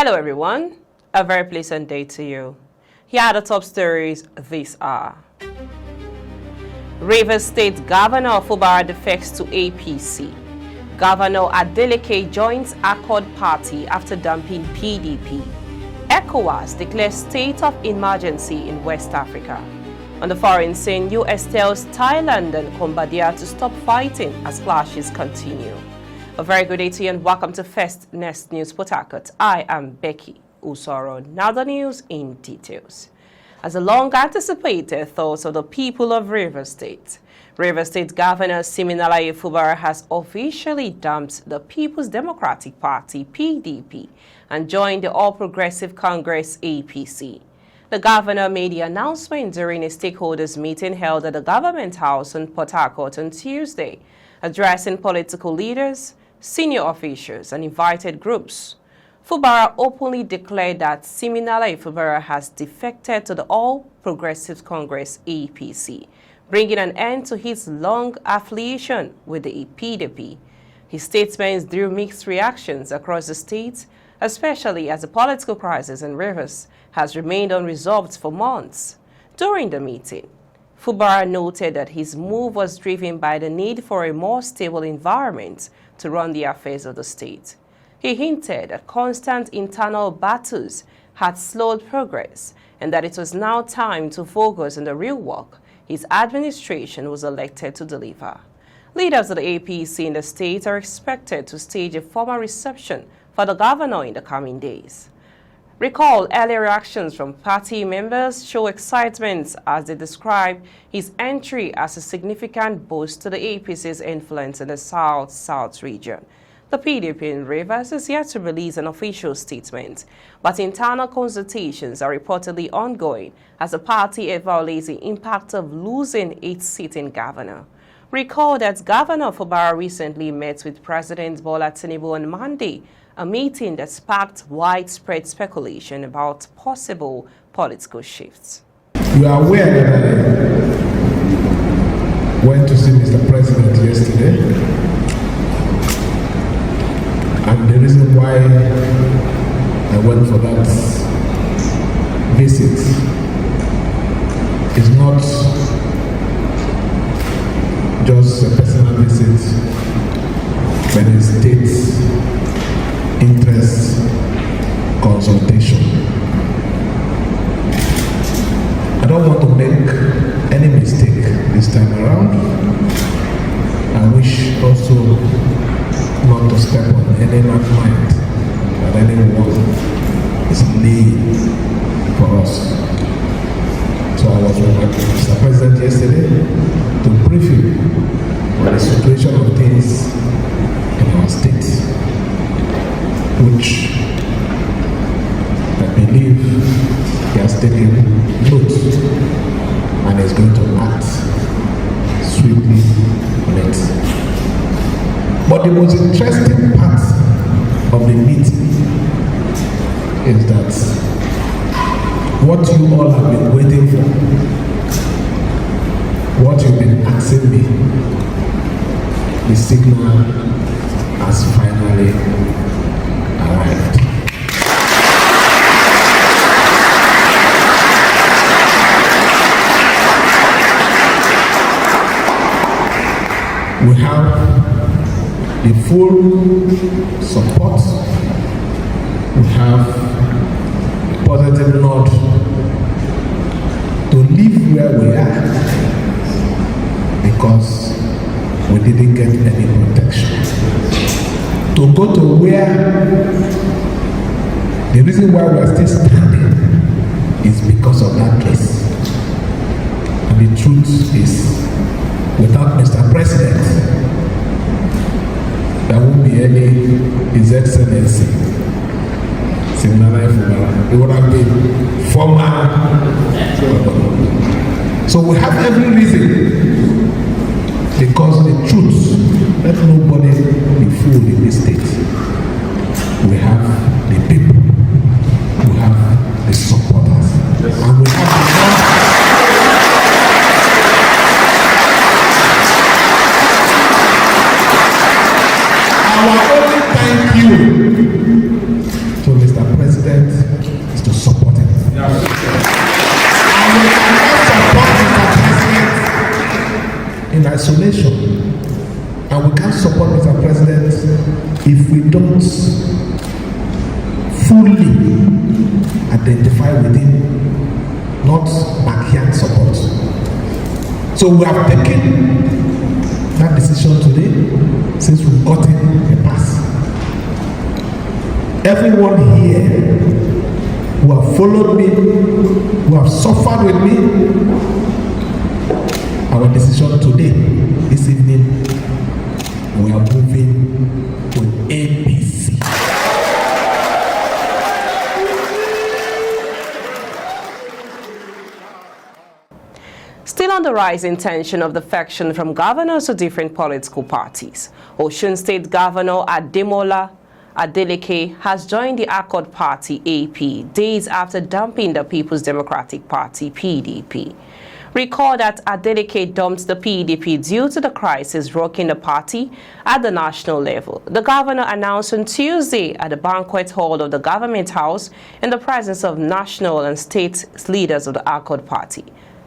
Hello everyone, a very pleasant day to you. Here are the top stories this hour. Rivers State Governor Fubara defects to APC. Governor Adeleke joins Accord Party after dumping PDP. ECOWAS declares state of emergency in West Africa. On the foreign scene, US tells Thailand and Cambodia to stop fighting as clashes continue. A very good day to you and welcome to First Nest News Port Harcourt. I am Becky Usoro. Now the news in details. As a long-anticipated thoughts of the people of Rivers State, Rivers State Governor Siminalayi Fubara has officially dumped the People's Democratic Party (PDP) and joined the All Progressive Congress (APC). The governor made the announcement during a stakeholders meeting held at the Government House in Port Harcourt on Tuesday, addressing political leaders, senior officials, and invited groups. Fubara openly declared that Siminalayi Fubara has defected to the All Progressive Congress (APC), bringing an end to his long affiliation with the PDP. His statements drew mixed reactions across the state, especially as the political crisis in Rivers has remained unresolved for months. During the meeting, Fubara noted that his move was driven by the need for a more stable environment to run the affairs of the state. He hinted that constant internal battles had slowed progress and that it was now time to focus on the real work his administration was elected to deliver. Leaders of the APC in the state are expected to stage a formal reception for the governor in the coming days. Recall earlier reactions from party members show excitement as they describe his entry as a significant boost to the APC's influence in the South region. The PDP in Rivers is yet to release an official statement, but internal consultations are reportedly ongoing as the party evaluates the impact of losing its sitting governor. Recall that Governor Fubara recently met with President Bola Tinubu on Monday, a meeting that sparked widespread speculation about possible political shifts. You are aware that I went to see Mr. President yesterday, and the reason why I went for that visit is not just a personal visit, but a state interest consultation. I don't want to make any mistake this time around. I wish also not to step on any mind that anyone is laying for us. So I was with Mr. President yesterday to brief him on the situation of things in our state, which I believe he has taken note and is going to act swiftly on it. But the most interesting part of the meeting is that what you all have been waiting for, what you've been asking me, the signal has finally arrived. We have the full support, we have a positive nod to live where we are because we didn't get any protection. To go to where the reason why we are still standing is because of that case. And the truth is, without Mr. President, there won't be any His Excellency Siminalayi Fubara. It would have been former. So we have every reason, because the truth, let nobody be fooled in this state. We have the people, we have the supporters, and we have the our only thank you to Mr. President isolation. And we can't support Mr. President if we don't fully identify with him, not backyard support. So we have taken that decision today since we've gotten the pass. Everyone here who have followed me, who have suffered with me, our decision today, this evening, we are moving with APC. Still on the rising tension of defection from governors to different political parties, Osun State Governor Adeleke has joined the Accord Party AP days after dumping the People's Democratic Party PDP. Recall that Adeleke dumped the PDP due to the crisis rocking the party at the national level. The governor announced on Tuesday at the banquet hall of the Government House in the presence of national and state leaders of the Accord Party.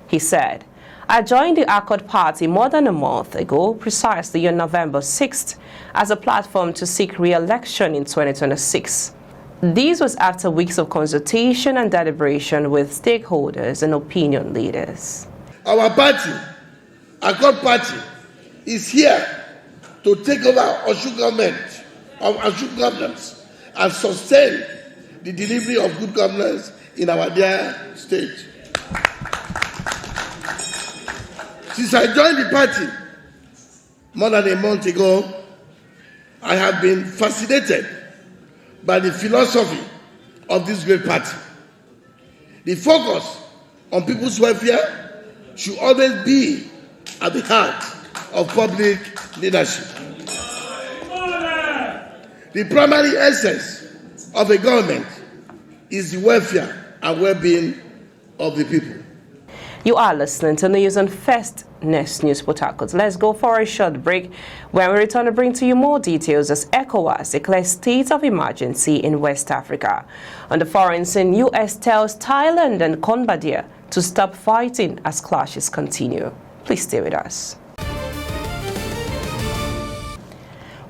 He said, "I joined the Accord Party more than a month ago, precisely on November 6th, as a platform to seek re-election in 2026. This was after weeks of consultation and deliberation with stakeholders and opinion leaders." Our party, Accord Party, is here to take over Osun governance and sustain the delivery of good governance in our dear state. Since I joined the party more than a month ago, I have been fascinated by the philosophy of this great party. The focus on people's welfare should always be at the heart of public leadership. The primary essence of a government is the welfare and well-being of the people. You are listening to news on First Next News Port Harcourt. Let's go for a short break. When we return to bring to you more details as ECOWAS declares state of emergency in West Africa. On the foreign scene, US tells Thailand and Cambodia to stop fighting as clashes continue. Please stay with us.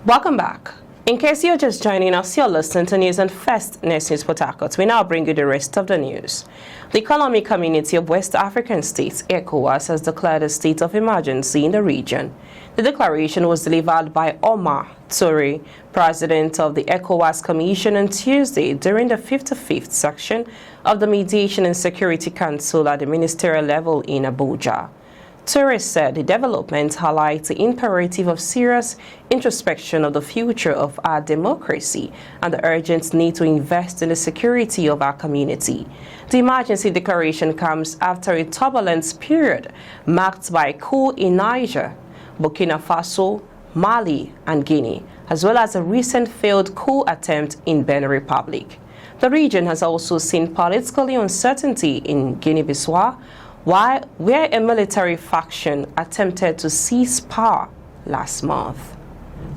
Welcome back. In case you're just joining us, you're listening to news on First Next News Port Harcourt. We now bring you the rest of the news. The Economic Community of West African States, ECOWAS, has declared a state of emergency in the region. The declaration was delivered by Omar Toure, president of the ECOWAS Commission, on Tuesday during the 55th section of the Mediation and Security Council at the ministerial level in Abuja. Toure said the development highlights the imperative of serious introspection of the future of our democracy and the urgent need to invest in the security of our community. The emergency declaration comes after a turbulent period marked by coup in Niger, Burkina Faso, Mali, and Guinea, as well as a recent failed coup attempt in Benin Republic. The region has also seen political uncertainty in Guinea-Bissau, where a military faction attempted to seize power last month.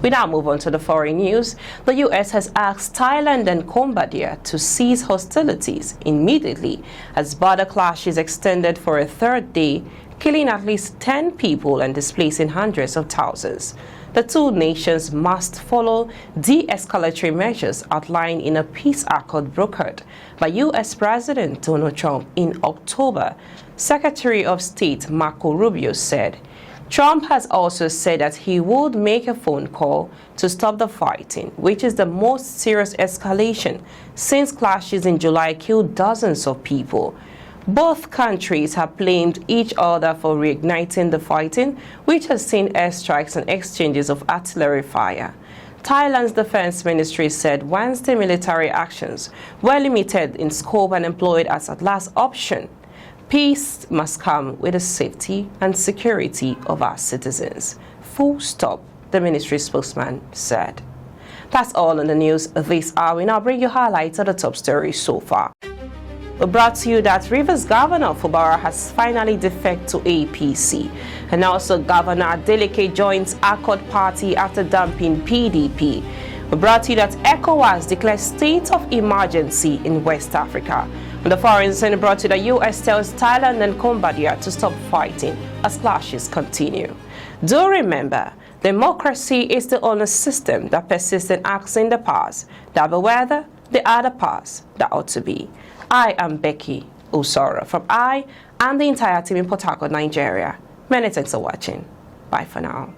We now move on to the foreign news. The U.S. has asked Thailand and Cambodia to cease hostilities immediately as border clashes extended for a third day, killing at least 10 people and displacing hundreds of thousands. The two nations must follow de-escalatory measures outlined in a peace accord brokered by U.S. President Donald Trump in October. Secretary of State Marco Rubio said. Trump has also said that he would make a phone call to stop the fighting, which is the most serious escalation since clashes in July killed dozens of people. Both countries have blamed each other for reigniting the fighting, which has seen airstrikes and exchanges of artillery fire. Thailand's defense ministry said Wednesday military actions were limited in scope and employed as a last option. Peace must come with the safety and security of our citizens. Full stop, the ministry spokesman said. That's all in the news this hour. We now bring you highlights of the top stories so far. We brought to you that Rivers Governor Fubara has finally defected to APC. And also Governor Adeleke joins Accord Party after dumping PDP. We brought you that ECOWAS declares state of emergency in West Africa. The foreign scene brought to the U.S. tells Thailand and Cambodia to stop fighting as clashes continue. Do remember, democracy is the only system that persists in acts in the past, that whether they are the past that ought to be. I am Becky Usoro from I and the entire team in Port Harcourt, Nigeria. Many thanks for watching. Bye for now.